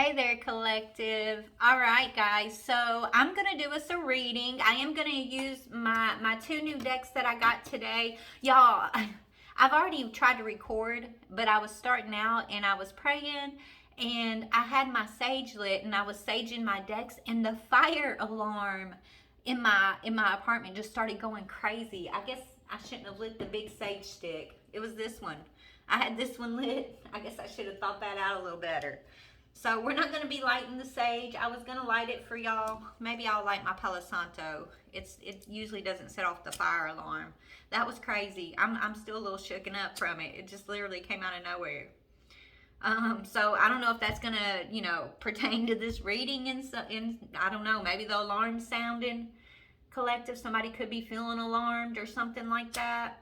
Hey there, collective. All right, guys. So I'm gonna do us a reading. I am gonna use my two new decks that I got today, y'all. I've already tried to record, but I was starting out and I was praying, and I had my sage lit, and I was saging my decks, and the fire alarm in my apartment just started going crazy. I guess I shouldn't have lit the big sage stick. It was this one. I had this one lit. I guess I should have thought that out a little better. So we're not going to be lighting the sage. I was going to light it for y'all. Maybe I'll light my Palo Santo. It usually doesn't set off the fire alarm. That was crazy. I'm still a little shooken up from it. It just literally came out of nowhere. So I don't know if that's going to, pertain to this reading in I don't know, maybe the alarm sounding collective. Somebody could be feeling alarmed or something like that.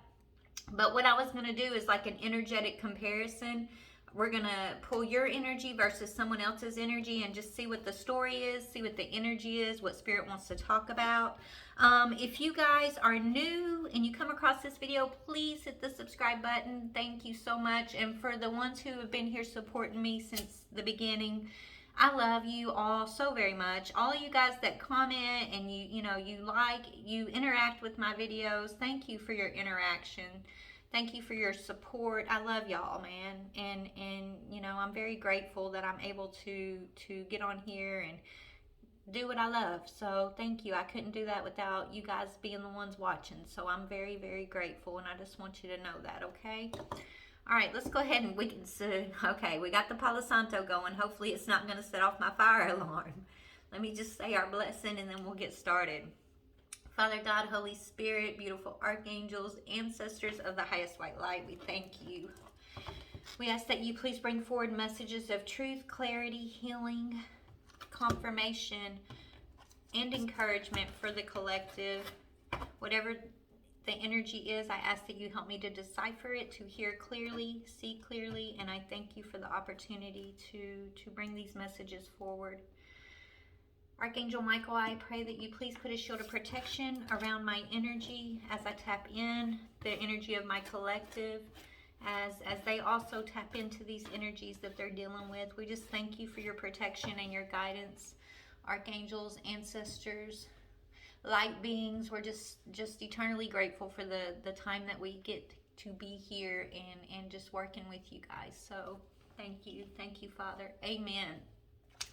But what I was going to do is like an energetic comparison. We're going to pull your energy versus someone else's energy and just see what the story is, see what the energy is, what spirit wants to talk about. If you guys are new and you come across this video, please hit the subscribe button. Thank you so much. And for the ones who have been here supporting me since the beginning, I love you all so very much. All of you guys that comment and you interact with my videos, thank you for your interaction. Thank you for your support. I love y'all, man. And I'm very grateful that I'm able to get on here and do what I love. So thank you. I couldn't do that without you guys being the ones watching. So I'm very, very grateful, and I just want you to know that, okay? All right, let's go ahead and we can see. Okay, we got the Palo Santo going. Hopefully it's not going to set off my fire alarm. Let me just say our blessing and then we'll get started. Father God, Holy Spirit, beautiful archangels, ancestors of the highest white light, we thank you. We ask that you please bring forward messages of truth, clarity, healing, confirmation, and encouragement for the collective. Whatever the energy is, I ask that you help me to decipher it, to hear clearly, see clearly, and I thank you for the opportunity to bring these messages forward. Archangel Michael, I pray that you please put a shield of protection around my energy as I tap in the energy of my collective, as they also tap into these energies that they're dealing with. We just thank you for your protection and your guidance. Archangels, ancestors, light beings, we're just eternally grateful for the time that we get to be here and just working with you guys. So thank you, Father. Amen.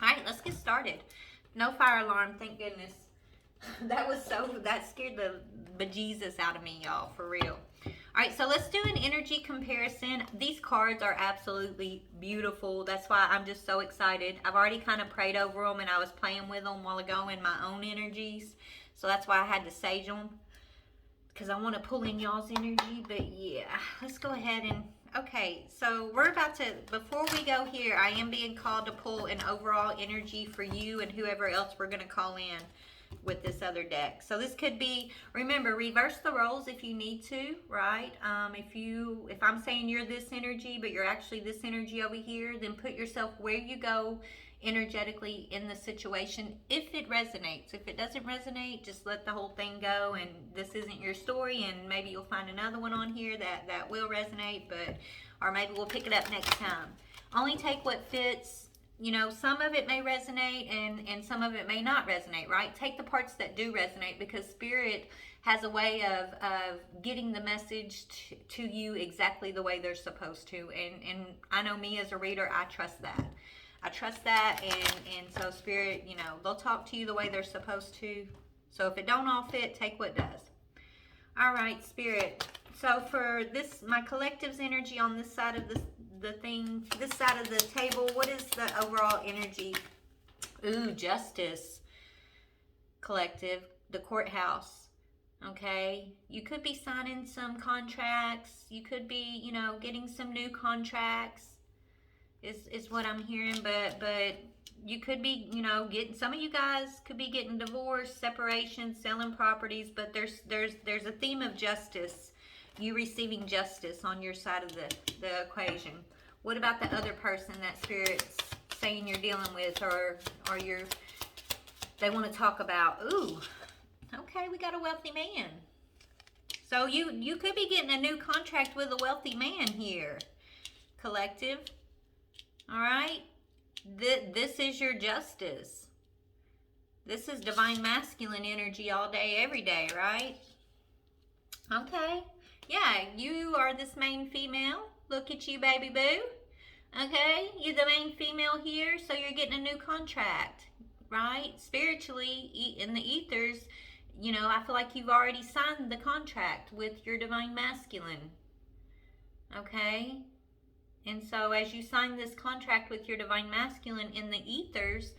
All right, let's get started. No fire alarm, thank goodness. That scared the bejesus out of me, y'all, for real. All right, so let's do an energy comparison. These cards are absolutely beautiful. That's why I'm just so excited. I've already kind of prayed over them, and I was playing with them a while ago in my own energies. So that's why I had to sage them, because I want to pull in y'all's energy. But yeah, let's go ahead and... Okay, so we're about to, before we go here, I am being called to pull an overall energy for you and whoever else we're going to call in with this other deck. So this could be, remember, reverse the roles if you need to, right? If I'm saying you're this energy, but you're actually this energy over here, then put yourself where you go energetically in the situation if it resonates. If it doesn't resonate, just let the whole thing go, and this isn't your story, and maybe you'll find another one on here that will resonate, or maybe we'll pick it up next time. Only take what fits. Some of it may resonate and some of it may not resonate, right? Take the parts that do resonate, because Spirit has a way of getting the message to you exactly the way they're supposed to. And I know me as a reader, I trust that. And so Spirit, they'll talk to you the way they're supposed to. So if it don't all fit, take what does. All right, Spirit. So for this, my collective's energy on this side of this side of the table, what is the overall energy? Ooh, Justice. Collective, the courthouse. Okay, you could be signing some contracts. You could be, getting some new contracts. Is what I'm hearing, but you could be, some of you guys could be getting divorced, separation, selling properties, but there's a theme of justice. You receiving justice on your side of the equation. What about the other person that Spirit's saying you're dealing with, or they want to talk about? Ooh, okay, we got a wealthy man. So you could be getting a new contract with a wealthy man here, collective. All right. This is your justice. This is divine masculine energy all day, every day, right? Okay. Yeah, you are this main female. Look at you, baby boo. Okay, you're the main female here, so you're getting a new contract, right? Spiritually, in the ethers, you know, I feel like you've already signed the contract with your divine masculine. Okay? And so as you sign this contract with your divine masculine in the ethers,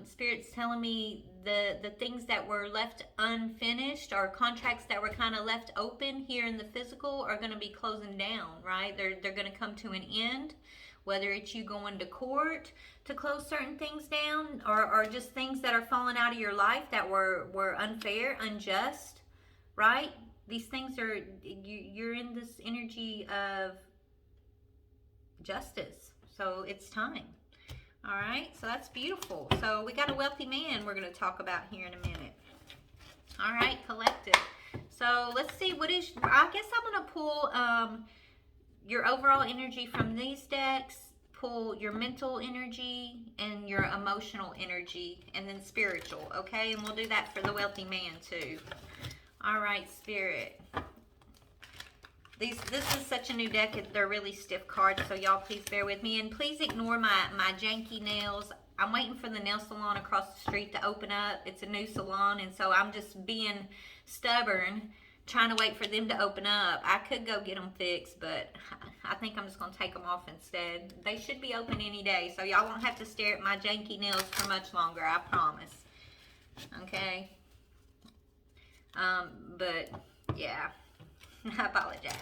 Spirit's telling me the things that were left unfinished, or contracts that were kind of left open here in the physical, are going to be closing down, right? They're going to come to an end, whether it's you going to court to close certain things down, or just things that are falling out of your life that were unfair, unjust, right? These things are, you're in this energy of justice, so it's time. All right, so that's beautiful. So we got a wealthy man we're going to talk about here in a minute. All right, collective. So let's see, what is, I guess I'm going to pull your overall energy from these decks, pull your mental energy and your emotional energy, and then spiritual, okay? And we'll do that for the wealthy man too. All right, Spirit. This is such a new deck. They're really stiff cards, so y'all please bear with me. And please ignore my janky nails. I'm waiting for the nail salon across the street to open up. It's a new salon, and so I'm just being stubborn, trying to wait for them to open up. I could go get them fixed, but I think I'm just going to take them off instead. They should be open any day, so y'all won't have to stare at my janky nails for much longer, I promise. Okay? But, yeah. I apologize.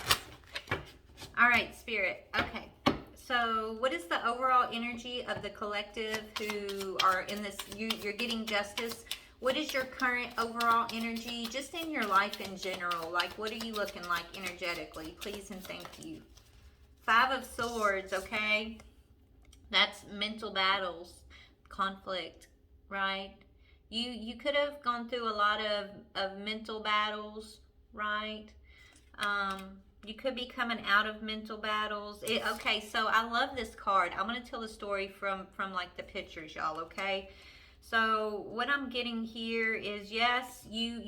All right, Spirit. Okay. So what is the overall energy of the collective who are in this, you're getting justice? What is your current overall energy just in your life in general? Like, what are you looking like energetically? Please and thank you. 5 of Swords, okay? That's mental battles, conflict, right? You could have gone through a lot of mental battles, right? You could be coming out of mental battles. Okay, so I love this card. I'm going to tell the story from like the pictures, y'all, okay? So what I'm getting here is, yes, you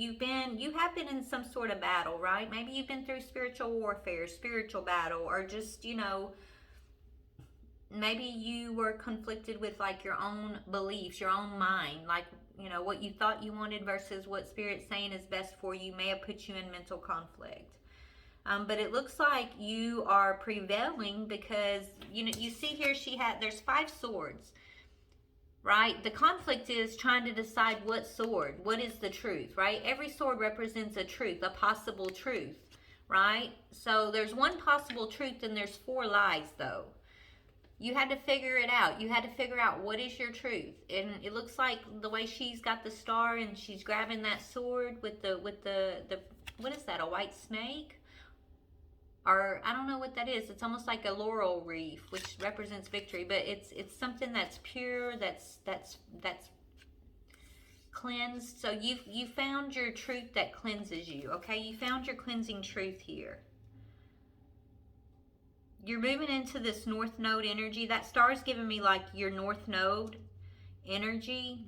have been in some sort of battle, right? Maybe you've been through spiritual warfare, spiritual battle, or just, you know, maybe you were conflicted with like your own beliefs, your own mind, like, you know, what you thought you wanted versus what Spirit's saying is best for you may have put you in mental conflict. But it looks like you are prevailing because, you know, you see here there's 5 swords, right? The conflict is trying to decide what is the truth, right? Every sword represents a truth, a possible truth, right? So there's one possible truth and there's 4 lies though. You had to figure it out. You had to figure out what is your truth. And it looks like the way she's got the star and she's grabbing that sword with the what is that, a white snake? Or I don't know what that is. It's almost like a laurel wreath, which represents victory, but it's something that's pure, that's cleansed. So you found your truth that cleanses you, okay? You found your cleansing truth here. You're moving into this North Node energy. That star is giving me like your North Node energy.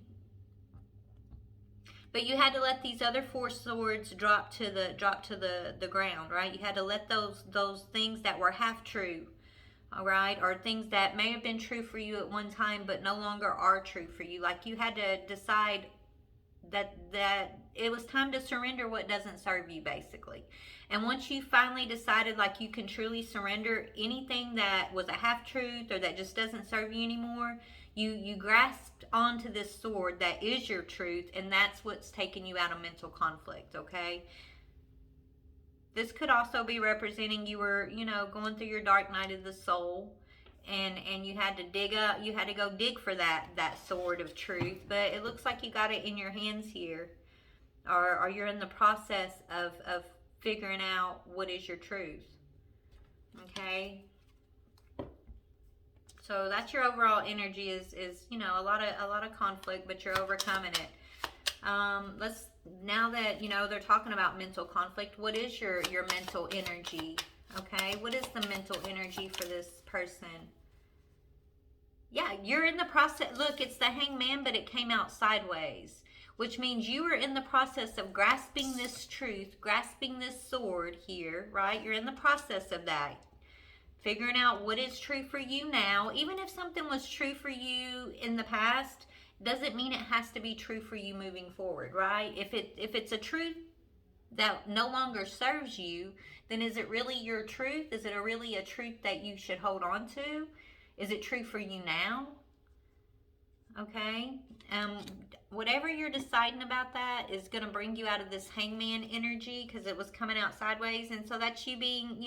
But you had to let these other 4 swords drop to the ground, right? You had to let those things that were half true, all right, or things that may have been true for you at one time but no longer are true for you. Like you had to decide that it was time to surrender what doesn't serve you, basically. And once you finally decided like you can truly surrender anything that was a half truth or that just doesn't serve you anymore, you grasped onto this sword that is your truth, and that's what's taking you out of mental conflict, okay? This could also be representing you were, you know, going through your dark night of the soul, and you had to go dig for that sword of truth, but it looks like you got it in your hands here, or you're in the process of figuring out what is your truth, okay? So that's your overall energy is you know, a lot of conflict, but you're overcoming it. Let's, now that, you know, they're talking about mental conflict, what is your mental energy? Okay, what is the mental energy for this person? Yeah, you're in the process. Look, it's the hangman, but it came out sideways, which means you are in the process of grasping this truth, grasping this sword here, right? You're in the process of that. Figuring out what is true for you now. Even if something was true for you in the past, doesn't mean it has to be true for you moving forward, right? If it's a truth that no longer serves you, then is it really your truth? Is it really a truth that you should hold on to? Is it true for you now? Okay. Um, Whatever you're deciding about that is going to bring you out of this hangman energy because it was coming out sideways. And so that's you being,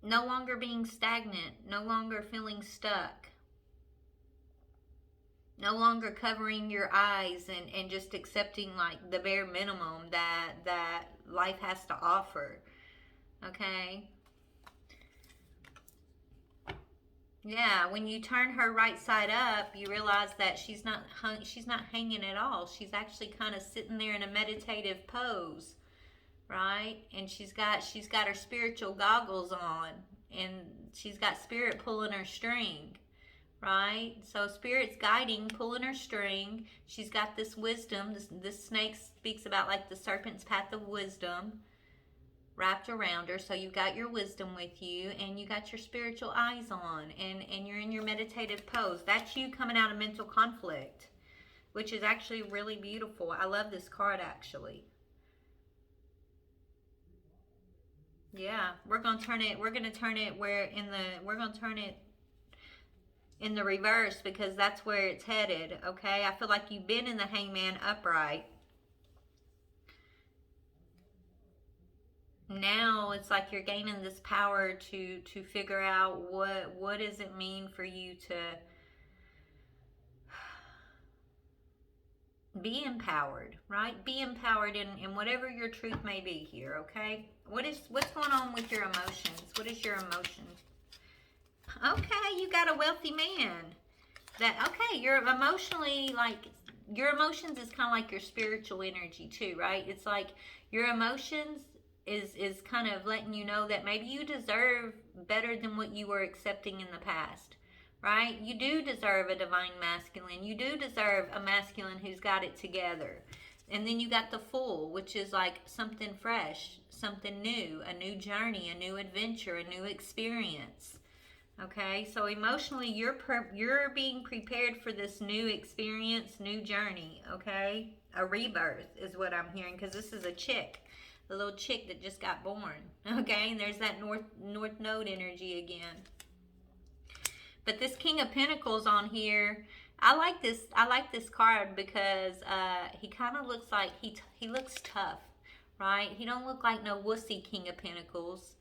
no longer being stagnant, no longer feeling stuck, no longer covering your eyes and just accepting like the bare minimum that life has to offer. Okay. Yeah, when you turn her right side up, you realize that she's not hanging at all. She's actually kind of sitting there in a meditative pose, right? And she's got her spiritual goggles on, and she's got spirit pulling her string, right? So spirit's guiding, pulling her string. She's got this wisdom. This snake speaks about like the serpent's path of wisdom wrapped around her. So you've got your wisdom with you, and you got your spiritual eyes on, and you're in your meditative pose. That's you coming out of mental conflict, which is actually really beautiful. I love this card actually. Yeah, we're gonna turn it in the reverse because that's where it's headed. Okay, I feel like you've been in the hangman upright. Now it's like you're gaining this power to figure out what does it mean for you to be empowered, right? Be empowered in whatever your truth may be here. Okay, what's going on with your emotions? What is your emotion? Okay, you got a wealthy man. You're emotionally like, your emotions is kind of like your spiritual energy too, right? It's like your emotions is kind of letting you know that maybe you deserve better than what you were accepting in the past, right? You do deserve a divine masculine. You do deserve a masculine who's got it together. And then you got the Fool, which is like something fresh, something new, a new journey, a new adventure, a new experience. Okay, so emotionally, you're being prepared for this new experience, new journey. Okay, a rebirth is what I'm hearing, because this is a chick, the little chick that just got born. Okay, and there's that north node energy again. But this King of Pentacles on here, I like this card because he kind of looks like he looks tough, right? He don't look like no wussy King of Pentacles.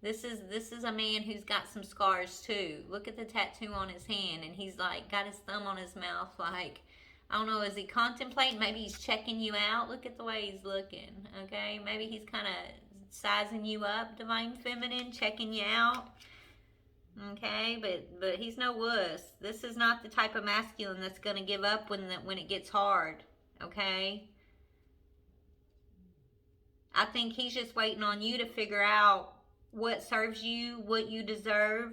This is a man who's got some scars too. Look at the tattoo on his hand, and he's like got his thumb on his mouth, like, I don't know, is he contemplating? Maybe he's checking you out. Look at the way he's looking. Okay, maybe he's kind of sizing you up, divine feminine, checking you out. Okay, but he's no wuss. This is not the type of masculine that's gonna give up when it gets hard. Okay, I think he's just waiting on you to figure out what serves you, what you deserve,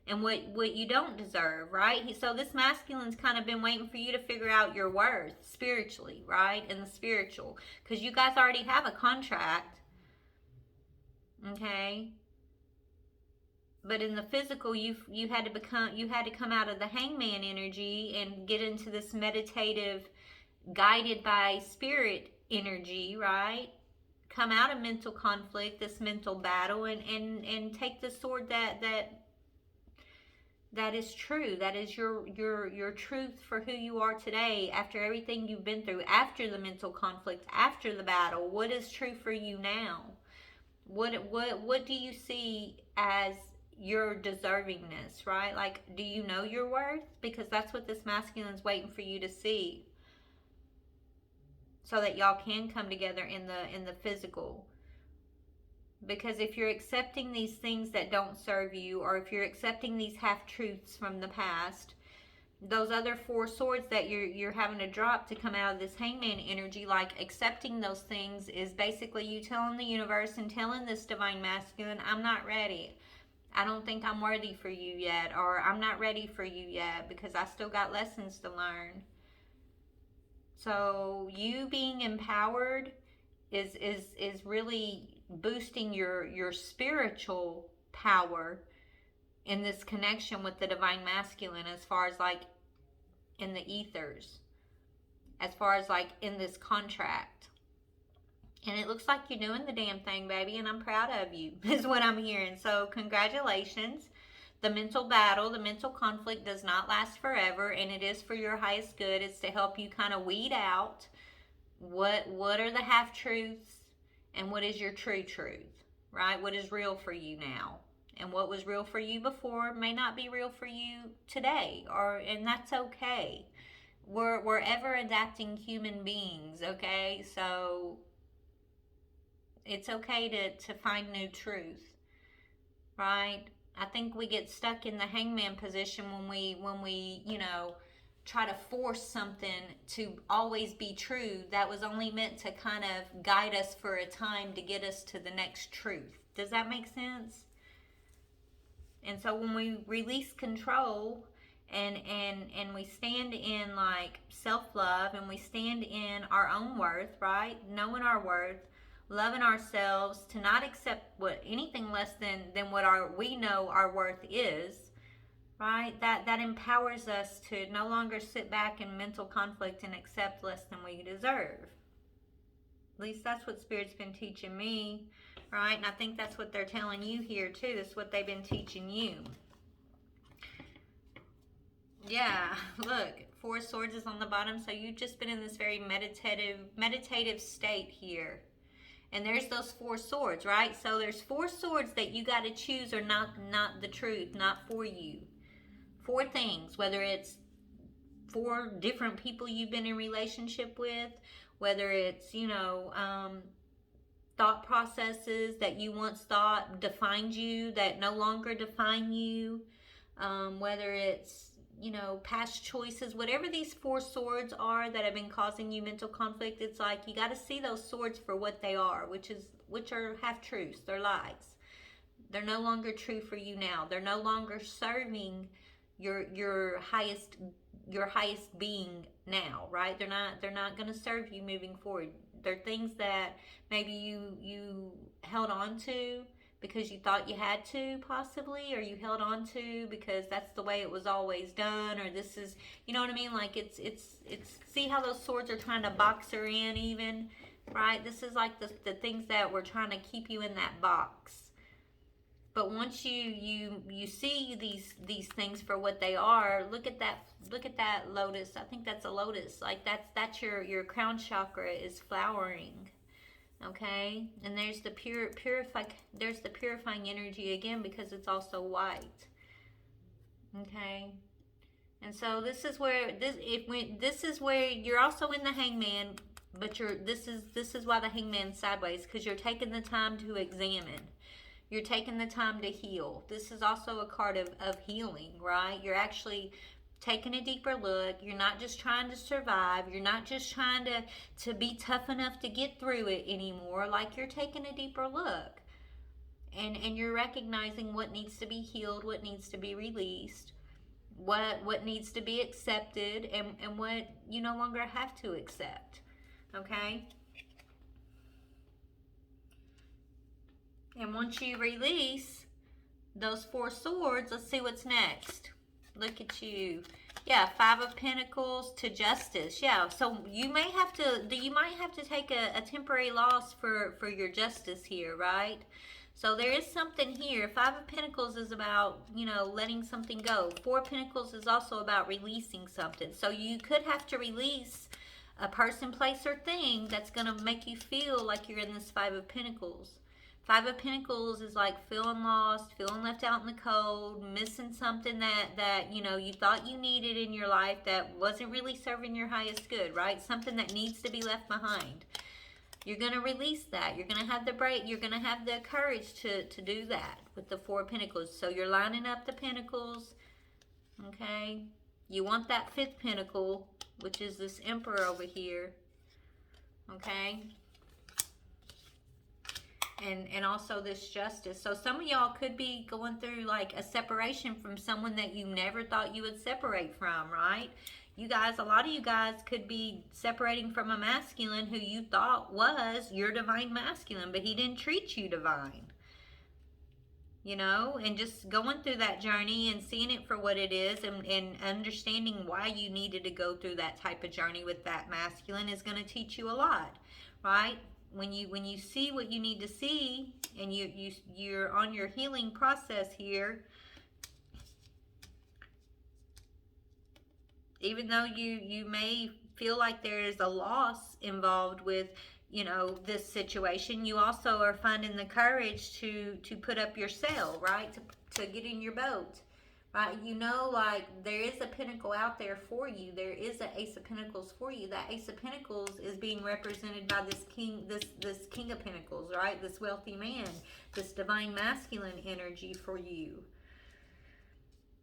and what you don't deserve, right? So this masculine's kind of been waiting for you to figure out your worth spiritually, right? In the spiritual, because you guys already have a contract, okay? But in the physical, you had to come out of the hangman energy and get into this meditative, guided by spirit energy, right? Come out of mental conflict, this mental battle, and take the sword that is true. That is your truth for who you are today, after everything you've been through, after the mental conflict, after the battle. What is true for you now? What do you see as your deservingness, right? Like, do you know your worth? Because that's what this masculine's waiting for you to see, so that y'all can come together in the physical. Because if you're accepting these things that don't serve you, or if you're accepting these half-truths from the past, those other four swords that you're having to drop to come out of this hangman energy, like accepting those things is basically you telling the universe and telling this divine masculine, I'm not ready. I don't think I'm worthy for you yet, or I'm not ready for you yet because I still got lessons to learn. So you being empowered is really boosting your spiritual power in this connection with the divine masculine, as far as like in the ethers, as far as like in this contract. And it looks like you're doing the damn thing, baby, and I'm proud of you, is what I'm hearing. So congratulations. The mental battle, the mental conflict does not last forever, and it is for your highest good. It's to help you kind of weed out what are the half-truths and what is your true truth, right? What is real for you now. And what was real for you before may not be real for you today, and that's okay. We're ever adapting human beings, okay? So it's okay to find new truth, right? I think we get stuck in the hangman position when we try to force something to always be true that was only meant to kind of guide us for a time to get us to the next truth. Does that make sense? And so when we release control and we stand in like self-love, and we stand in our own worth, right? Knowing our worth, loving ourselves, to not accept anything less than what we know our worth is, right? That empowers us to no longer sit back in mental conflict and accept less than we deserve. At least that's what Spirit's been teaching me, right? And I think that's what they're telling you here too. That's what they've been teaching you. Yeah, look, Four of Swords is on the bottom, so you've just been in this very meditative state here. And there's those four swords, right? So there's four swords that you got to choose are not the truth, not for you. Four things, whether it's four different people you've been in relationship with, whether it's, thought processes that you once thought defined you that no longer define you, whether it's, past choices, whatever these four swords are that have been causing you mental conflict, it's like you got to see those swords for what they are, which are half-truths, they're lies. They're no longer true for you now. They're no longer serving your highest being now, right? They're not going to serve you moving forward. They're things that maybe you held on to because you thought you had to, possibly, or you held on to because that's the way it was always done, or this is, you know what I mean? Like it's see how those swords are trying to box her in, even, right? This is like the things that were trying to keep you in that box. But once you see these things for what they are, look at that lotus. I think that's a lotus. Like that's your crown chakra is flowering. Okay? And there's the purifying energy again, because it's also white. Okay? And so this is where you're also in the hangman, but this is why the hangman's sideways, because you're taking the time to examine. You're taking the time to heal. This is also a card of healing, right? You're actually taking a deeper look. You're not just trying to survive. You're not just trying to be tough enough to get through it anymore. Like, you're taking a deeper look. And you're recognizing what needs to be healed, what needs to be released, what needs to be accepted, and what you no longer have to accept. Okay? And once you release those four swords, let's see what's next. Look at you. Yeah, Five of Pentacles to Justice. Yeah, so you might have to take a temporary loss for your justice here, right? So there is something here. Five of Pentacles is about, letting something go. Four of Pentacles is also about releasing something. So you could have to release a person, place, or thing that's going to make you feel like you're in this Five of Pentacles. Five of Pentacles is like feeling lost, feeling left out in the cold, missing something that you thought you needed in your life that wasn't really serving your highest good, right? Something that needs to be left behind. You're going to release that. You're going to have you're going to have the courage to do that with the Four of Pentacles. So you're lining up the pentacles, okay? You want that fifth pentacle, which is this Emperor over here, okay? and also this justice. So some of y'all could be going through like a separation from someone that you never thought you would separate from, right? You guys, a lot of you guys could be separating from a masculine who you thought was your divine masculine, but he didn't treat you divine. You know, and just going through that journey and seeing it for what it is, and understanding why you needed to go through that type of journey with that masculine is going to teach you a lot, right? When you see what you need to see, and you're on your healing process here, even though you may feel like there is a loss involved with, you know, this situation, you also are finding the courage to put up your sail, right? To get in your boat, right? You know, like there is a pinnacle out there for you. There is an Ace of Pentacles for you. That Ace of Pentacles is being represented by this king, this King of Pentacles, right? This wealthy man, this divine masculine energy for you.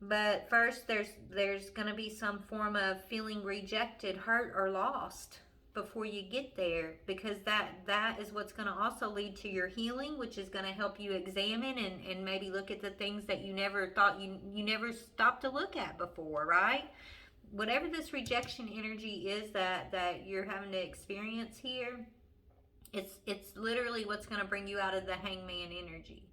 But first, there's going to be some form of feeling rejected, hurt, or lost before you get there, because that is what's going to also lead to your healing, which is going to help you examine and maybe look at the things that you never thought you never stopped to look at before, right? Whatever this rejection energy is that you're having to experience here, it's literally what's going to bring you out of the hangman energy,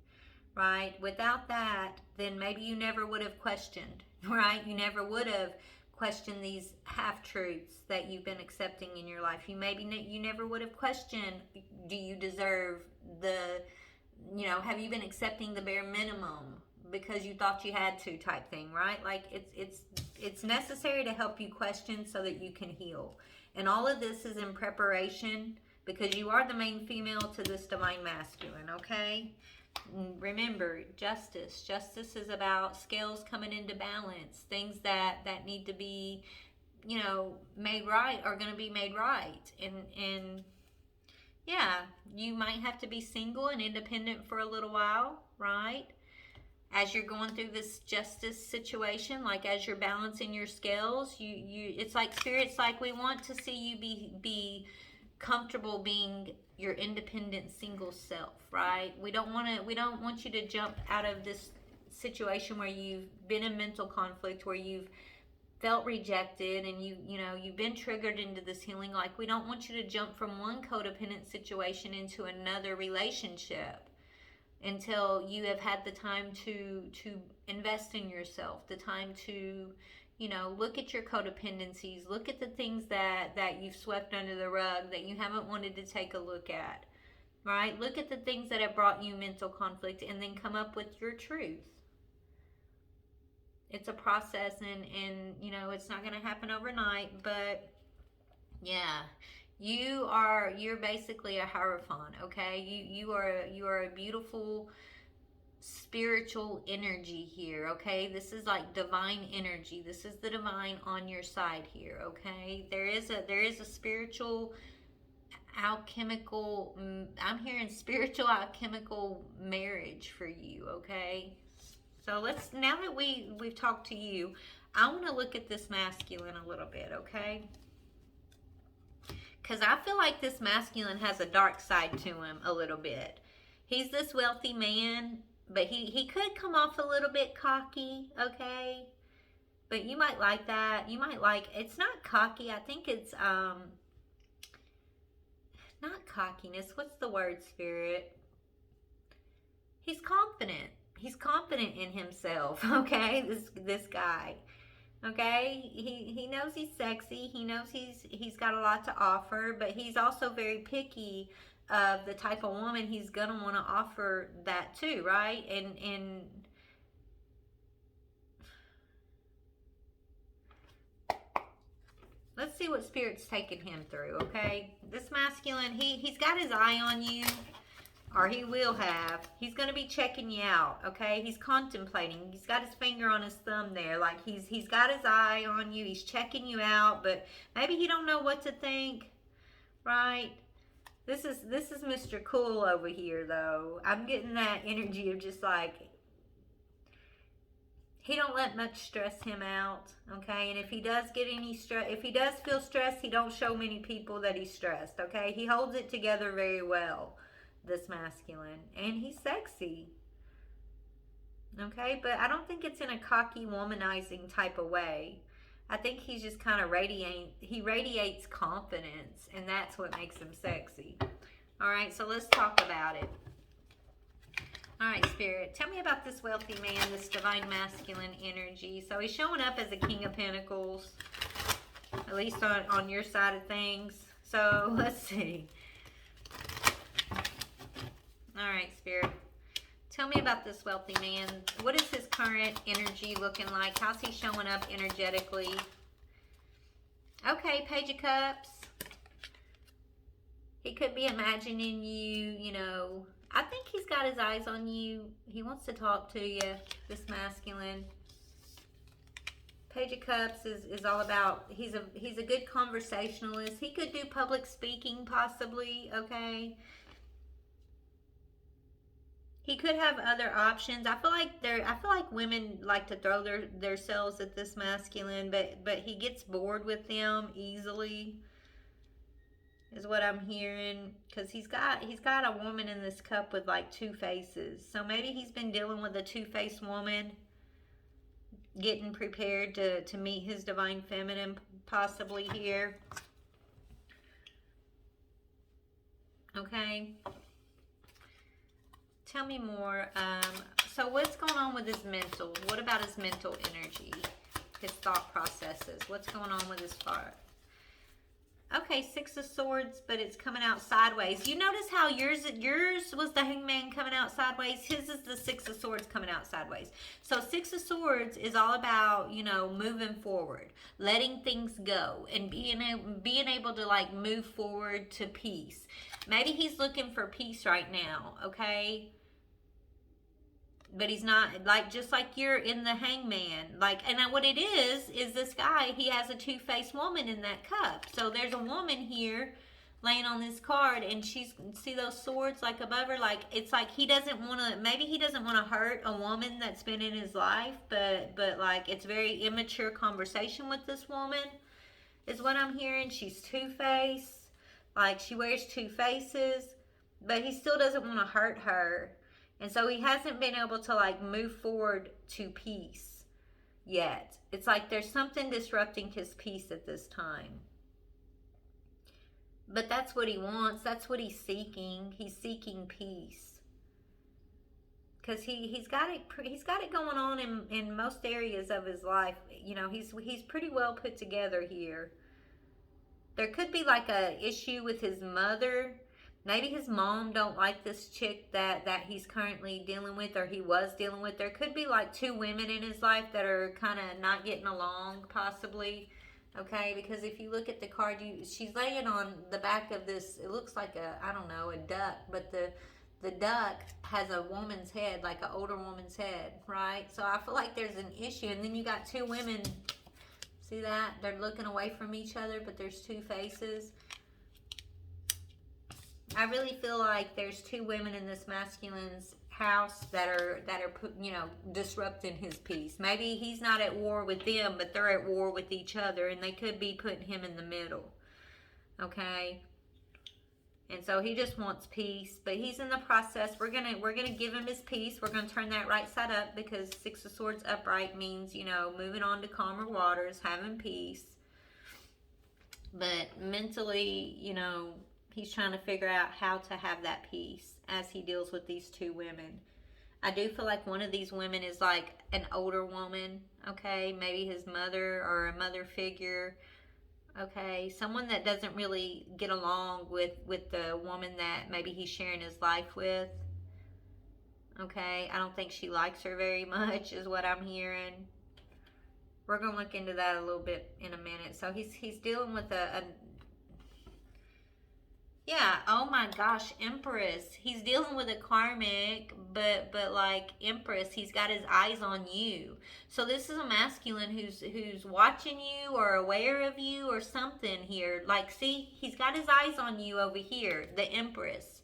right? Without that, then maybe you never would have questioned, right? You never would have questioned these half-truths that you've been accepting in your life. You never would have questioned, do you deserve have you been accepting the bare minimum because you thought you had to, type thing, right? Like it's necessary to help you question so that you can heal. And all of this is in preparation because you are the main female to this divine masculine, okay? Remember, justice is about scales coming into balance. Things that need to be, made right are going to be made right. And yeah, you might have to be single and independent for a little while, right? As you're going through this justice situation, like as you're balancing your scales, it's like Spirit's like, we want to see you be comfortable being your independent single self, right? We don't want you to jump out of this situation where you've been in mental conflict, where you've felt rejected, and you've been triggered into this healing. Like, we don't want you to jump from one codependent situation into another relationship until you have had the time to invest in yourself, the time to look at your codependencies, look at the things that you've swept under the rug, that you haven't wanted to take a look at, right? Look at the things that have brought you mental conflict, and then come up with your truth. It's a process, and it's not going to happen overnight, but yeah, you're basically a Hierophant, okay? You are a beautiful spiritual energy here, okay? This is like divine energy. This is the divine on your side here, okay? There is a spiritual alchemical, I'm hearing spiritual alchemical marriage for you, okay? So now that we've talked to you, I want to look at this masculine a little bit, okay? Because I feel like this masculine has a dark side to him a little bit. He's this wealthy man, but he could come off a little bit cocky, okay? But you might like that. You might like, it's not cocky. I think it's, not cockiness. What's the word, Spirit? He's confident. He's confident in himself, okay? This guy, okay? He knows he's sexy. He knows he's got a lot to offer, but he's also very picky of the type of woman he's gonna want to offer that to, right? And let's see what Spirit's taking him through, okay? This masculine, he's got his eye on you, or he will have. He's gonna be checking you out, okay? He's contemplating. He's got his finger on his thumb there, like he's got his eye on you. He's checking you out, but maybe he don't know what to think, right? This is Mr. Cool over here, though. I'm getting that energy of just like, he don't let much stress him out, okay? And if he does get any stress, if he does feel stressed, he don't show many people that he's stressed, okay? He holds it together very well. this masculine, and he's sexy. Okay, but I don't think it's in a cocky, womanizing type of way. I think he's just kind of he radiates confidence, and that's what makes him sexy. All right, so let's talk about it. All right, Spirit, tell me about this wealthy man, this divine masculine energy. So he's showing up as a King of Pentacles, at least on your side of things. So let's see. All right, Spirit. Tell me about this wealthy man. What is his current energy looking like? How's he showing up energetically? Okay, Page of Cups. He could be imagining you, you know. I think he's got his eyes on you. He wants to talk to you, this masculine. Page of Cups is all about, he's a good conversationalist. He could do public speaking possibly, okay? He could have other options. I feel like women like to throw themselves at this masculine, but he gets bored with them easily, is what I'm hearing, because he's got a woman in this cup with like two faces. So maybe he's been dealing with a two-faced woman, getting prepared to meet his divine feminine possibly here. Okay. Tell me more. So what's going on with his mental? What about his mental energy? His thought processes? What's going on with his heart? Okay, Six of Swords, but it's coming out sideways. You notice how yours was the Hangman coming out sideways? His is the Six of Swords coming out sideways. So Six of Swords is all about, you know, moving forward, letting things go, and being able to like move forward to peace. Maybe he's looking for peace right now, okay? But he's not, like, just like you're in the Hangman. Like, and what it is this guy, he has a two-faced woman in that cup. So there's a woman here laying on this card, and she's, see those swords, like, above her? Like, it's like he doesn't want to, maybe he doesn't want to hurt a woman that's been in his life, but, like, it's very immature conversation with this woman, is what I'm hearing. She's two-faced. Like, she wears two faces, but he still doesn't want to hurt her. And so he hasn't been able to like move forward to peace yet. It's like there's something disrupting his peace at this time. But that's what he wants. That's what he's seeking. He's seeking peace. Because he's got it going on in most areas of his life. You know, he's pretty well put together here. There could be like a issue with his mother. Maybe his mom don't like this chick that he's currently dealing with, or he was dealing with. There could be like two women in his life that are kind of not getting along, possibly. Okay, because if you look at the card, she's laying on the back of this, it looks like I don't know, a duck, but the duck has a woman's head, like an older woman's head, right? So I feel like there's an issue. And then you got two women, see that? They're looking away from each other, but there's two faces. I really feel like there's two women in this masculine's house that are you know, disrupting his peace. Maybe he's not at war with them, but they're at war with each other, and they could be putting him in the middle. Okay? And so he just wants peace, but he's in the process. We're gonna give him his peace. We're gonna turn that right side up, because Six of Swords upright means, you know, moving on to calmer waters, having peace. But mentally, you know, he's trying to figure out how to have that peace as he deals with these two women. I do feel like one of these women is like an older woman, okay? Maybe his mother or a mother figure, okay? Someone that doesn't really get along with the woman that maybe he's sharing his life with, okay? I don't think she likes her very much, is what I'm hearing. We're going to look into that a little bit in a minute. So he's dealing with yeah, oh my gosh, Empress. He's dealing with a karmic, but like Empress, he's got his eyes on you. So this is a masculine who's watching you or aware of you or something here. Like, see, he's got his eyes on you over here, the Empress.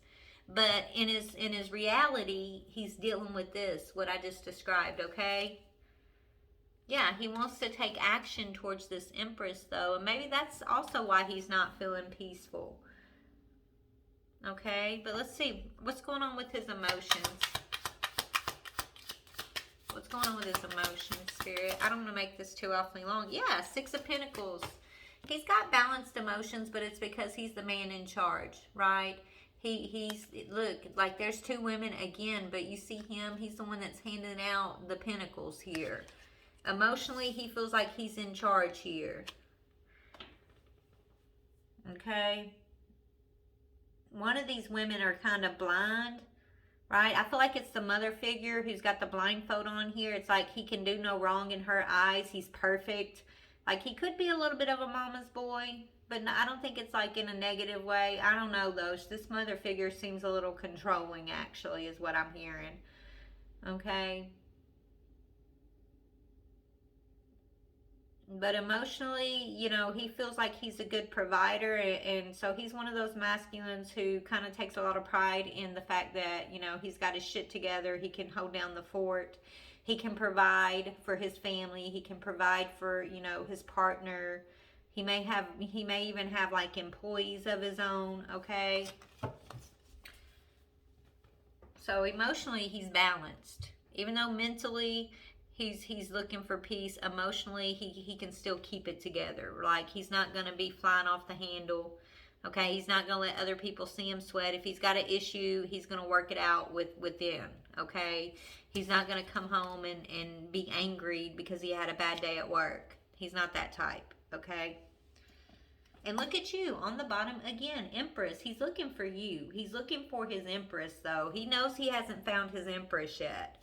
But in his reality, he's dealing with this, what I just described, okay? Yeah, he wants to take action towards this Empress, though. And maybe that's also why he's not feeling peaceful. Okay, but let's see what's going on with his emotions. What's going on with his emotions, Spirit? I don't want to make this too awfully long. Yeah, Six of Pentacles. He's got balanced emotions, but it's because he's the man in charge, right? He's look, like there's two women again, but you see him, he's the one that's handing out the pentacles here. Emotionally, he feels like he's in charge here. Okay? One of these women are kind of blind, right? I feel like it's the mother figure who's got the blindfold on here. It's like he can do no wrong in her eyes. He's perfect. Like he could be a little bit of a mama's boy, but I don't think it's like in a negative way. I don't know though. This mother figure seems a little controlling actually is what I'm hearing. Okay? But emotionally, you know, he feels like he's a good provider, and so he's one of those masculines who kind of takes a lot of pride in the fact that, you know, he's got his shit together. He can hold down the fort. He can provide for his family. He can provide for, you know, his partner. He may even have like employees of his own, okay? So emotionally, he's balanced. Even though mentally he's looking for peace, emotionally he can still keep it together. Like he's not going to be flying off the handle. Okay, he's not going to let other people see him sweat. If he's got an issue, he's going to work it out within. Okay, he's not going to come home and be angry because he had a bad day at work. He's not that type. Okay. And look at you on the bottom again, Empress. He's looking for you. He's looking for his Empress, though. He knows he hasn't found his Empress yet.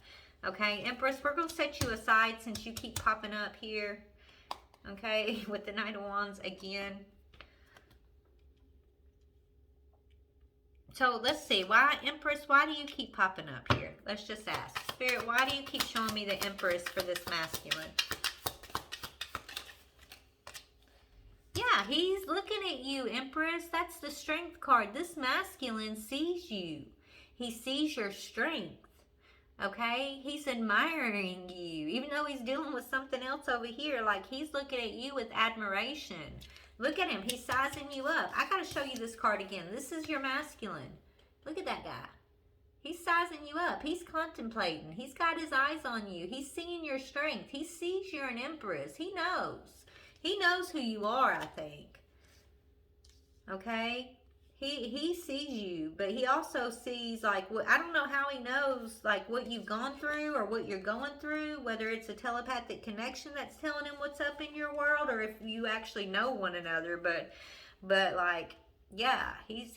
Okay, Empress, we're going to set you aside since you keep popping up here. Okay, with the Knight of Wands again. So let's see. Why, Empress, why do you keep popping up here? Let's just ask. Spirit, why do you keep showing me the Empress for this masculine? Yeah, he's looking at you, Empress. That's the Strength card. This masculine sees you. He sees your strength. Okay? He's admiring you. Even though he's dealing with something else over here, like he's looking at you with admiration. Look at him. He's sizing you up. I got to show you this card again. This is your masculine. Look at that guy. He's sizing you up. He's contemplating. He's got his eyes on you. He's seeing your strength. He sees you're an Empress. He knows. He knows who you are, I think. Okay? He sees you, but he also sees, like, what, I don't know how he knows, like, what you've gone through or what you're going through, whether it's a telepathic connection that's telling him what's up in your world or if you actually know one another, but like, yeah, he's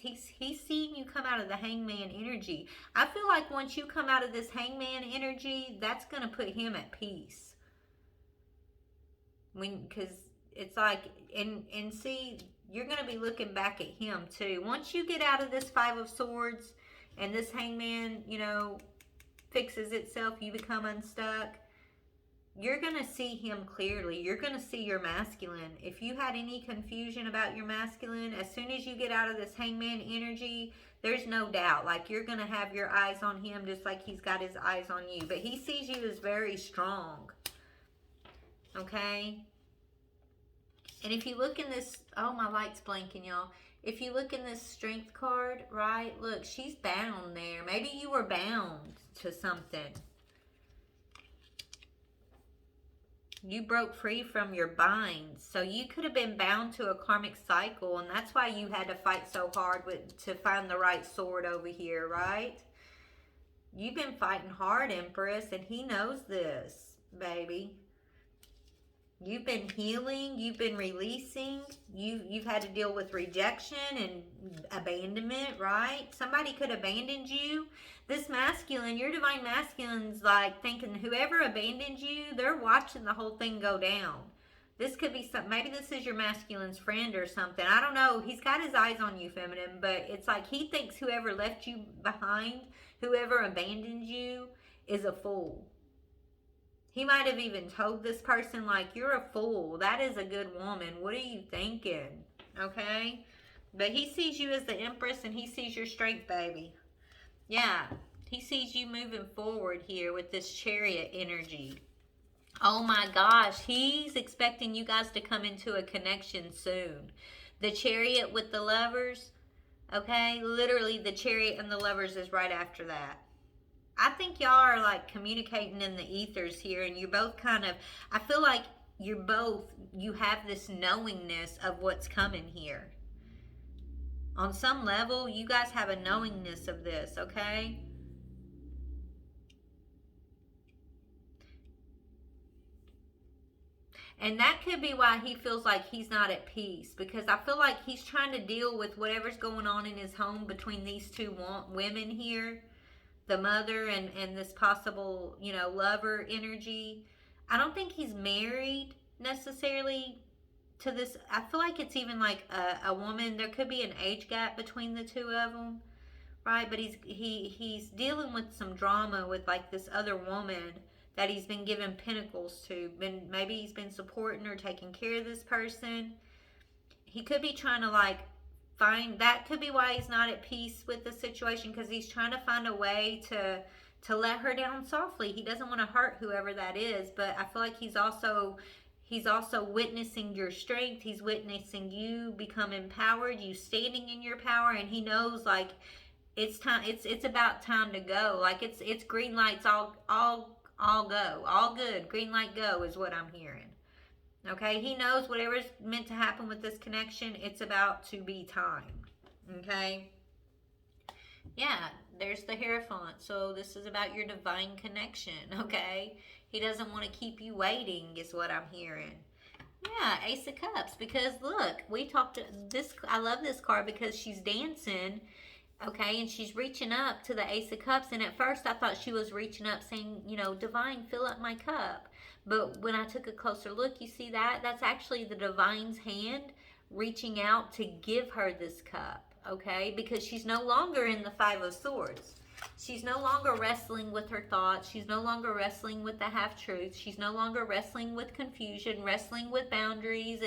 seeing you come out of the Hangman energy. I feel like once you come out of this Hangman energy, that's going to put him at peace. Because it's like, and see, you're going to be looking back at him too. Once you get out of this Five of Swords and this Hangman, you know, fixes itself, you become unstuck, you're going to see him clearly. You're going to see your masculine. If you had any confusion about your masculine, as soon as you get out of this Hangman energy, there's no doubt. Like, you're going to have your eyes on him just like he's got his eyes on you. But he sees you as very strong. Okay? And if you look in this, oh, my light's blinking, y'all. If you look in this Strength card, right, look, she's bound there. Maybe you were bound to something. You broke free from your binds. So you could have been bound to a karmic cycle, and that's why you had to fight so hard to find the right sword over here, right? You've been fighting hard, Empress, and he knows this, baby. You've been healing, you've been releasing, you've had to deal with rejection and abandonment, right? Somebody could have abandoned you. This masculine, your divine masculine's like thinking whoever abandoned you, they're watching the whole thing go down. This could be some, maybe this is your masculine's friend or something. I don't know. He's got his eyes on you, feminine, but it's like he thinks whoever left you behind, whoever abandoned you, is a fool. He might have even told this person, like, you're a fool. That is a good woman. What are you thinking? Okay? But he sees you as the Empress, and he sees your strength, baby. Yeah. He sees you moving forward here with this Chariot energy. Oh, my gosh. He's expecting you guys to come into a connection soon. The Chariot with the Lovers. Okay, literally the Chariot and the Lovers is right after that. I think y'all are like communicating in the ethers here, and you're both kind of, I feel like you have this knowingness of what's coming here. On some level, you guys have a knowingness of this, okay? And that could be why he feels like he's not at peace, because I feel like he's trying to deal with whatever's going on in his home between these two women here, the mother and this possible, lover energy. I don't think he's married necessarily to this. I feel like it's even like a woman. There could be an age gap between the two of them, right? But he's dealing with some drama with like this other woman that he's been giving pentacles to. Maybe he's been supporting or taking care of this person. He could be trying to like find, that could be why he's not at peace with the situation, because he's trying to find a way to let her down softly. He doesn't want to hurt whoever that is, but I feel like he's also witnessing your strength. He's witnessing you become empowered, you standing in your power, and he knows like it's time. It's about time to go. Like it's green lights. All go. All good. Green light go is what I'm hearing. Okay, he knows whatever's meant to happen with this connection, it's about to be time. Okay, yeah, there's the Hierophant. So this is about your divine connection. Okay, he doesn't want to keep you waiting, is what I'm hearing. Yeah, Ace of Cups. Because look, we talked this. I love this card because she's dancing. Okay, and she's reaching up to the Ace of Cups. And at first I thought she was reaching up saying, Divine, fill up my cup. But when I took a closer look, you see that? That's actually the Divine's hand reaching out to give her this cup. Okay, because she's no longer in the Five of Swords. She's no longer wrestling with her thoughts. She's no longer wrestling with the half-truths. She's no longer wrestling with confusion, wrestling with boundaries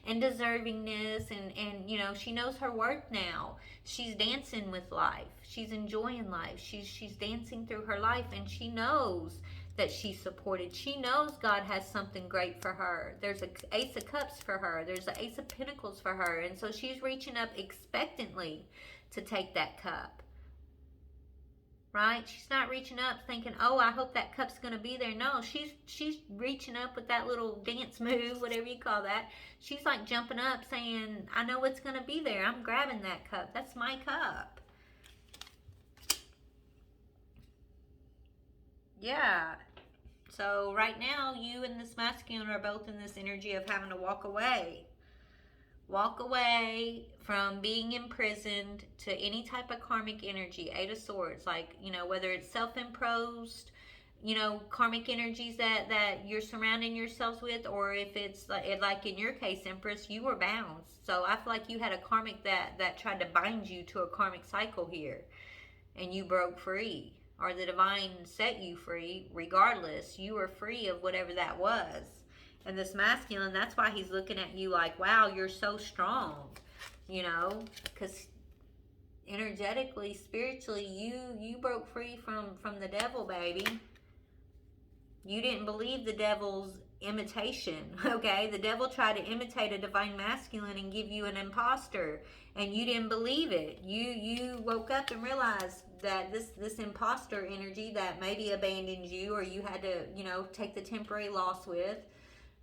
and deservingness. And she knows her worth now. She's dancing with life. She's enjoying life. She's dancing through her life, and she knows that she's supported. She knows God has something great for her. There's an Ace of Cups for her. There's an Ace of Pentacles for her. And so she's reaching up expectantly to take that cup. Right? She's not reaching up thinking, oh, I hope that cup's going to be there. No, she's reaching up with that little dance move, whatever you call that. She's like jumping up saying, I know what's going to be there. I'm grabbing that cup. That's my cup. Yeah. So right now, you and this masculine are both in this energy of having to walk away. Walk away from being imprisoned to any type of karmic energy. Eight of Swords, like, whether it's self-imposed, karmic energies that you're surrounding yourselves with, or if it's like in your case, Empress, you were bound. So I feel like you had a karmic that tried to bind you to a karmic cycle here, and you broke free, or the Divine set you free. Regardless, you were free of whatever that was. And this masculine, that's why he's looking at you like, wow, you're so strong, because energetically, spiritually, you broke free from the devil, baby. You didn't believe the devil's imitation, okay? The devil tried to imitate a divine masculine and give you an imposter, and you didn't believe it. You woke up and realized that this imposter energy that maybe abandoned you, or you had to, take the temporary loss with,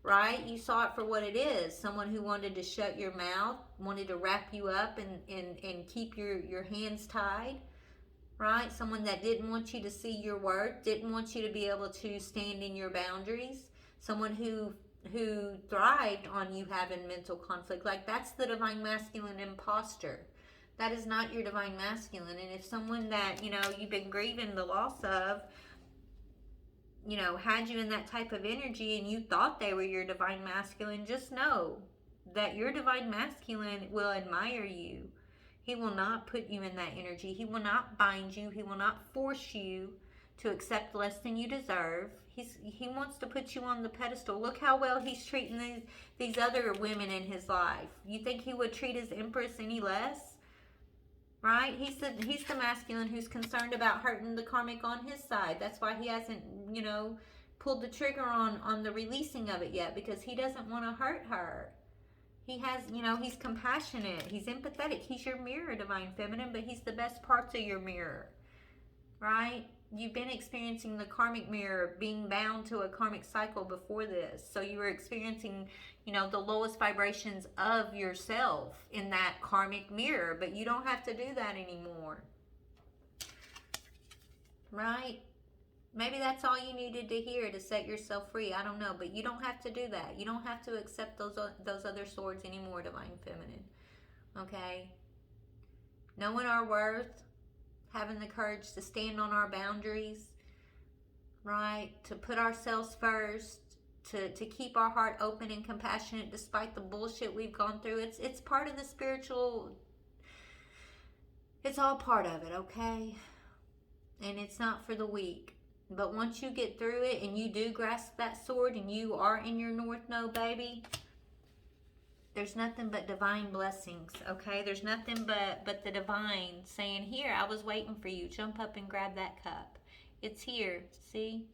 right? You saw it for what it is. Someone who wanted to shut your mouth, wanted to wrap you up and keep your hands tied, right? Someone that didn't want you to see your worth, didn't want you to be able to stand in your boundaries. Someone who thrived on you having mental conflict. Like, that's the divine masculine imposter. That is not your divine masculine. And if someone that, you've been grieving the loss of, had you in that type of energy and you thought they were your divine masculine, just know that your divine masculine will admire you. He will not put you in that energy. He will not bind you. He will not force you to accept less than you deserve. He wants to put you on the pedestal. Look how well he's treating these other women in his life. You think he would treat his Empress any less? Right? He's the masculine who's concerned about hurting the karmic on his side. That's why he hasn't, pulled the trigger on the releasing of it yet, because he doesn't want to hurt her. He has, you know, he's compassionate. He's empathetic. He's your mirror, Divine Feminine, but he's the best parts of your mirror, right? You've been experiencing the karmic mirror, being bound to a karmic cycle before this. So you were experiencing, you know, the lowest vibrations of yourself in that karmic mirror, but you don't have to do that anymore, right? Maybe that's all you needed to hear to set yourself free. I don't know, but you don't have to do that. You don't have to accept those other swords anymore, Divine Feminine. Okay? Knowing our worth, having the courage to stand on our boundaries, right? To put ourselves first, to keep our heart open and compassionate despite the bullshit we've gone through. It's part of the spiritual. It's all part of it, okay? And it's not for the weak. But once you get through it and you do grasp that sword and you are in your North Node, baby, there's nothing but divine blessings, okay? There's nothing but the divine saying, here, I was waiting for you. Jump up and grab that cup. It's here, see?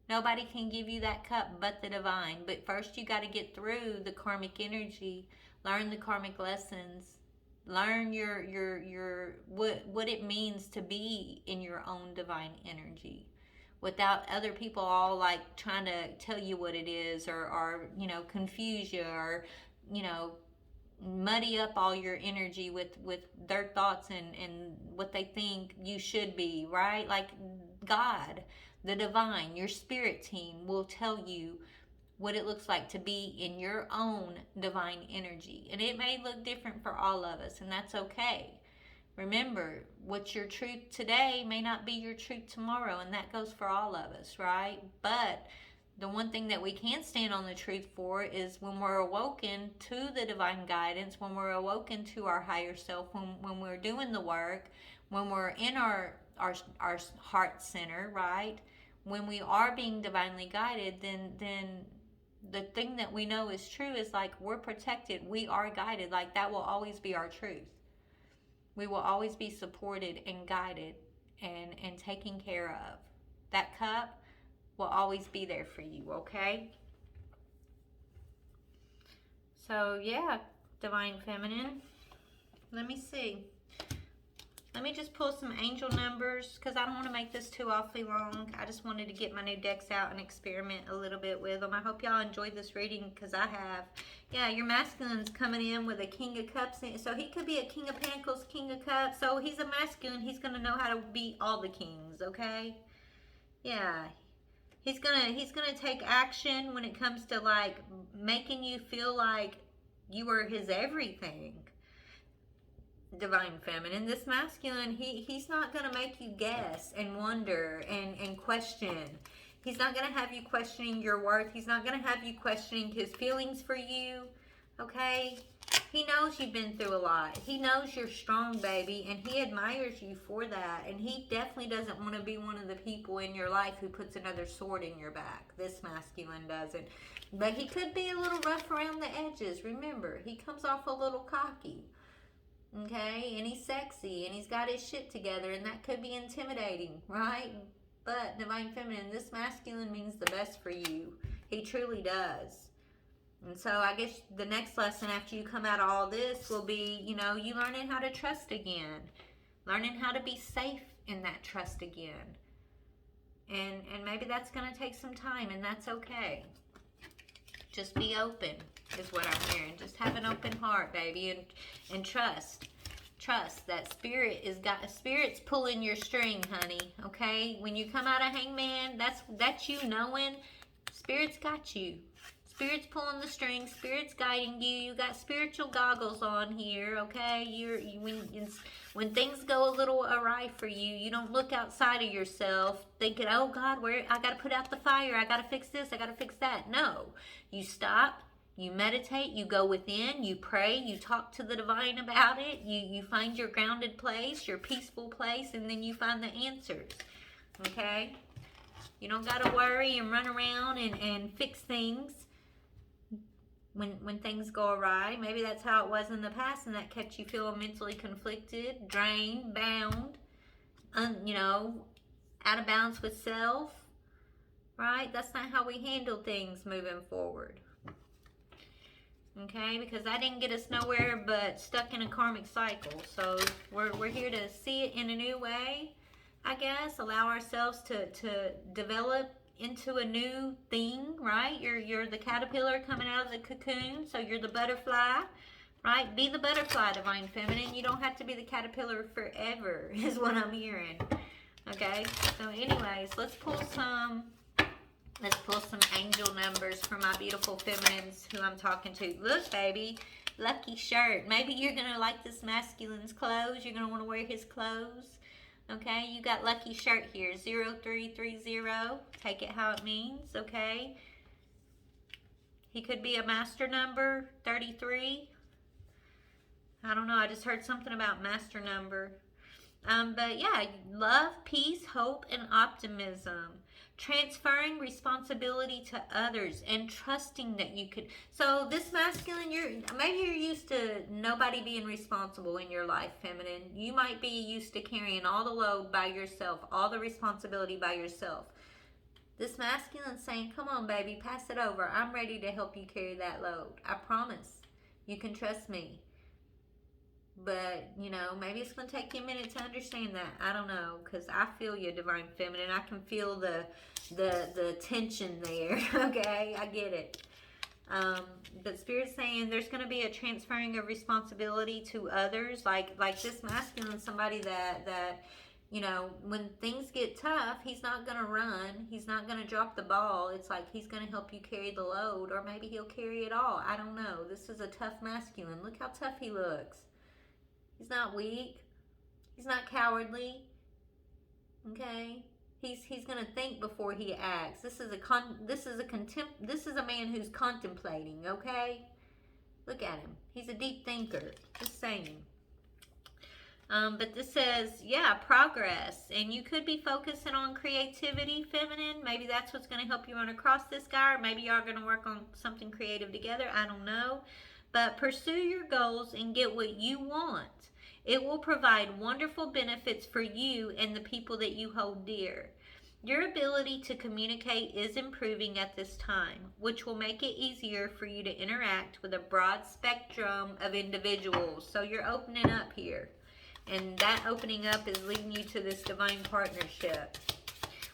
Nobody can give you that cup but the divine. But first you got to get through the karmic energy, learn the karmic lessons, learn your what it means to be in your own divine energy, without other people all like trying to tell you what it is, or you know, confuse you, or you know, muddy up all your energy with their thoughts and what they think you should be, right? Like God, the divine, your spirit team will tell you what it looks like to be in your own divine energy. And it may look different for all of us, and that's okay. Remember, what's your truth today may not be your truth tomorrow, and that goes for all of us, right? But the one thing that we can stand on the truth for is when we're awoken to the divine guidance, when we're awoken to our higher self, when we're doing the work, when we're in our heart center, right? When we are being divinely guided, then the thing that we know is true is like we're protected, we are guided. Like that will always be our truth. We will always be supported and guided and taken care of. That cup will always be there for you, okay? So, yeah, Divine Feminine. Let me see. Let me just pull some angel numbers because I don't want to make this too awfully long. I just wanted to get my new decks out and experiment a little bit with them. I hope y'all enjoyed this reading because I have. Yeah, your masculine's coming in with a King of Cups. So he could be a King of Pentacles, King of Cups. So he's a masculine. He's going to know how to beat all the kings, okay? Yeah. He's gonna take action when it comes to like making you feel like you are his everything. Divine Feminine, this masculine, he's not gonna make you guess and wonder and question. He's not gonna have you questioning your worth. He's not gonna have you questioning his feelings for you. Okay? He knows you've been through a lot. He knows you're strong, baby, and he admires you for that. And he definitely doesn't want to be one of the people in your life who puts another sword in your back. This masculine doesn't. But he could be a little rough around the edges. Remember, he comes off a little cocky. Okay? And he's sexy, and he's got his shit together, and that could be intimidating, right? But, Divine Feminine, this masculine means the best for you. He truly does. And so I guess the next lesson after you come out of all this will be, you know, you learning how to trust again. Learning how to be safe in that trust again. And maybe that's going to take some time, and that's okay. Just be open is what I'm hearing. Just have an open heart, baby, and trust. Trust that spirit's pulling your string, honey, okay? When you come out of Hangman, that's you knowing spirit's got you. Spirit's pulling the strings. Spirit's guiding you. You got spiritual goggles on here, okay? When things go a little awry for you, you don't look outside of yourself thinking, oh God, I got to put out the fire. I got to fix this. I got to fix that. No. You stop. You meditate. You go within. You pray. You talk to the divine about it. You find your grounded place, your peaceful place, and then you find the answers, okay? You don't got to worry and run around and fix things. When things go awry. Maybe that's how it was in the past, and that kept you feeling mentally conflicted, drained, bound, out of balance with self, right? That's not how we handle things moving forward. Okay, because that didn't get us nowhere but stuck in a karmic cycle. So we're here to see it in a new way, I guess. Allow ourselves to develop into a new thing, right? You're the caterpillar coming out of the cocoon, so you're the butterfly, right? Be the butterfly, Divine Feminine. You don't have to be the caterpillar forever, is what I'm hearing. Okay, so anyways, let's pull some angel numbers for my beautiful feminines who I'm talking to. Look, baby, lucky shirt. Maybe you're going to like this masculine's clothes. You're going to want to wear his clothes. Okay, you got lucky shirt here, 0330. Take it how it means, okay? He could be a master number, 33. I don't know, I just heard something about master number. But yeah, love, peace, hope, and optimism. Transferring responsibility to others and trusting that you could. So this masculine, maybe you're used to nobody being responsible in your life, feminine. You might be used to carrying all the load by yourself, all the responsibility by yourself. This masculine saying, come on, baby, pass it over. I'm ready to help you carry that load. I promise. You can trust me. But, you know, maybe it's going to take you a minute to understand that. I don't know, because I feel you, Divine Feminine. I can feel the tension there, okay? I get it. But Spirit's saying there's going to be a transferring of responsibility to others. Like this masculine, somebody that, you know, when things get tough, he's not going to run. He's not going to drop the ball. It's like he's going to help you carry the load, or maybe he'll carry it all. I don't know. This is a tough masculine. Look how tough he looks. He's not weak. He's not cowardly. Okay? He's going to think before he acts. This is a man who's contemplating, okay? Look at him. He's a deep thinker. Just saying. But this says, yeah, progress. And you could be focusing on creativity, feminine. Maybe that's what's going to help you run across this guy. Or maybe y'all are going to work on something creative together. I don't know. But pursue your goals and get what you want. It will provide wonderful benefits for you and the people that you hold dear. Your ability to communicate is improving at this time, which will make it easier for you to interact with a broad spectrum of individuals. So you're opening up here. And that opening up is leading you to this divine partnership.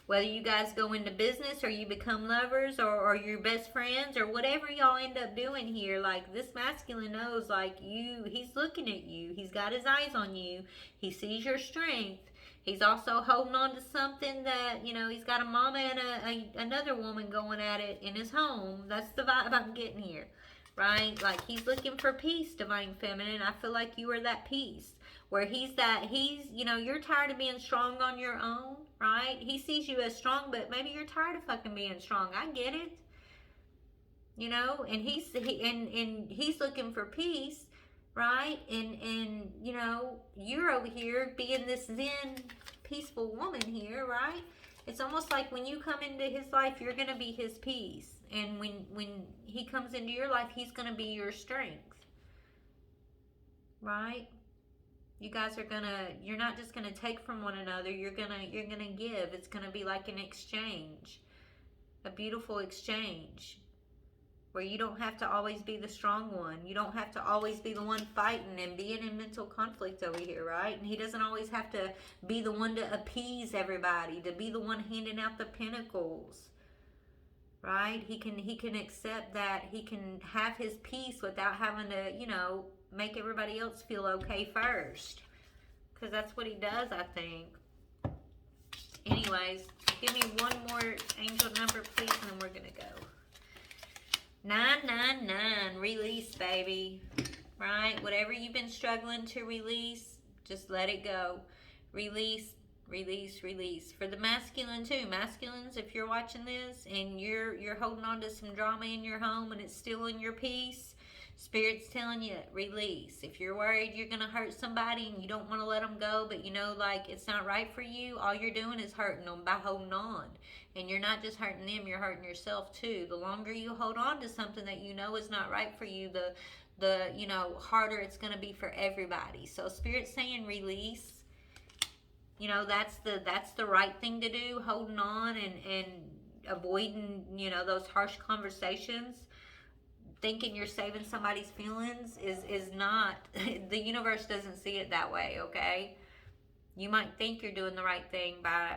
Whether you guys go into business or you become lovers or you're best friends or whatever y'all end up doing here, like this masculine knows, like he's looking at you. He's got his eyes on you. He sees your strength. He's also holding on to something that, you know, he's got a mama and another woman going at it in his home. That's the vibe I'm getting here, right? Like he's looking for peace, Divine Feminine. I feel like you are that peace. Where you know, you're tired of being strong on your own, right? He sees you as strong, but maybe you're tired of fucking being strong. I get it. You know, and he's looking for peace, right? And you know, you're over here being this zen, peaceful woman here, right? It's almost like when you come into his life, you're going to be his peace. And when he comes into your life, he's going to be your strength. Right? You guys are you're not just gonna take from one another, you're gonna give. It's gonna be like an exchange. A beautiful exchange. Where you don't have to always be the strong one. You don't have to always be the one fighting and being in mental conflict over here, right? And he doesn't always have to be the one to appease everybody, to be the one handing out the pentacles. Right? He can accept that he can have his peace without having to, you know, make everybody else feel okay first. Because that's what he does, I think. Anyways, give me one more angel number, please, and then we're going to go. 999. Release, baby. Right? Whatever you've been struggling to release, just let it go. Release, release, release. For the masculine, too. Masculines, if you're watching this and you're holding on to some drama in your home and it's stealing your peace, Spirit's telling you, release. If you're worried you're going to hurt somebody and you don't want to let them go, but you know, like, it's not right for you, all you're doing is hurting them by holding on. And you're not just hurting them, you're hurting yourself too. The longer you hold on to something that you know is not right for you, the you know, harder it's going to be for everybody. So Spirit's saying release. You know, that's the right thing to do, holding on and avoiding, you know, those harsh conversations. thinking you're saving somebody's feelings is not, the universe doesn't see it that way, okay? You might think you're doing the right thing by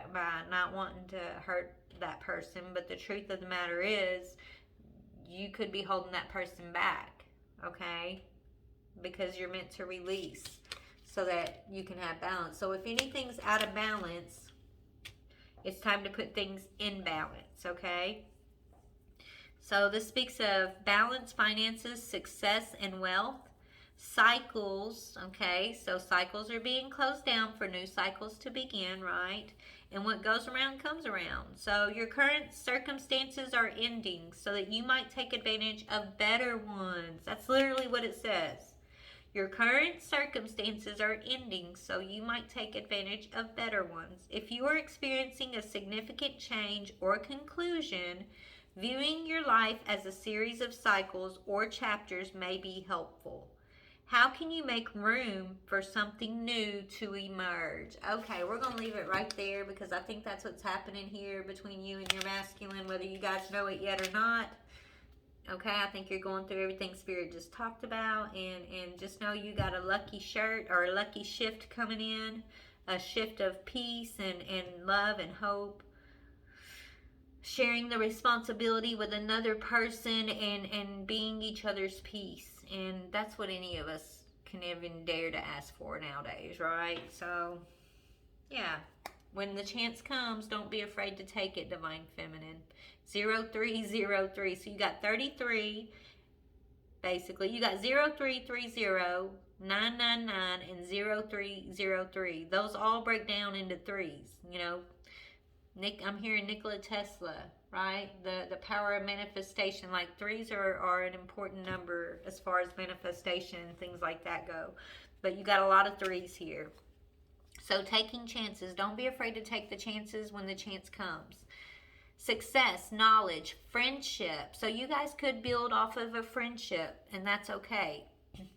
not wanting to hurt that person, but the truth of the matter is you could be holding that person back, okay? Because you're meant to release so that you can have balance. So if anything's out of balance, it's time to put things in balance, okay? So this speaks of balance, finances, success, and wealth. Cycles, okay? So cycles are being closed down for new cycles to begin, right? And what goes around comes around. So your current circumstances are ending so that you might take advantage of better ones. That's literally what it says. Your current circumstances are ending, so you might take advantage of better ones. If you are experiencing a significant change or conclusion, viewing your life as a series of cycles or chapters may be helpful. How can you make room for something new to emerge? Okay, we're going to leave it right there because I think that's what's happening here between you and your masculine, whether you guys know it yet or not. Okay, I think you're going through everything Spirit just talked about, and just know you got a lucky shirt or a lucky shift coming in, a shift of peace and love and hope, sharing the responsibility with another person and being each other's peace. And that's what any of us can even dare to ask for nowadays, right? So, yeah. When the chance comes, don't be afraid to take it, Divine Feminine. 0303. So you got 33, basically. You got 0330, 999, and 0303. Those all break down into threes, you know. I'm hearing Nikola Tesla, right? The power of manifestation. Like threes are an important number as far as manifestation and things like that go. But you got a lot of threes here. So taking chances. Don't be afraid to take the chances when the chance comes. Success, knowledge, friendship. So you guys could build off of a friendship, and that's okay.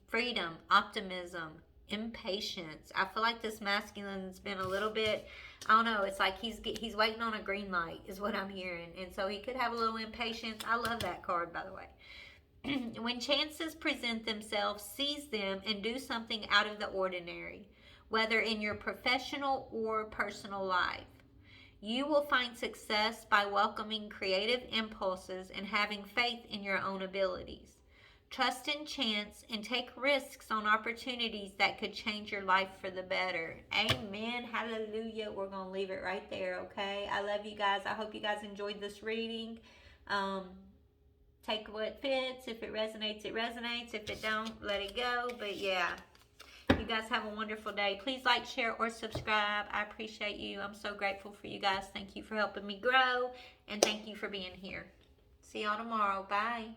Freedom, optimism, impatience. I feel like this masculine's been a little bit, I don't know, it's like he's waiting on a green light is what I'm hearing. And so he could have a little impatience. I love that card, by the way. When chances present themselves, seize them and do something out of the ordinary, whether in your professional or personal life. You will find success by welcoming creative impulses and having faith in your own abilities. Trust in chance and take risks on opportunities that could change your life for the better. Amen. Hallelujah. We're going to leave it right there, okay? I love you guys. I hope you guys enjoyed this reading. Take what fits. If it resonates, it resonates. If it don't, let it go. But yeah. You guys have a wonderful day. Please like, share, or subscribe. I appreciate you. I'm so grateful for you guys. Thank you for helping me grow. And thank you for being here. See y'all tomorrow. Bye.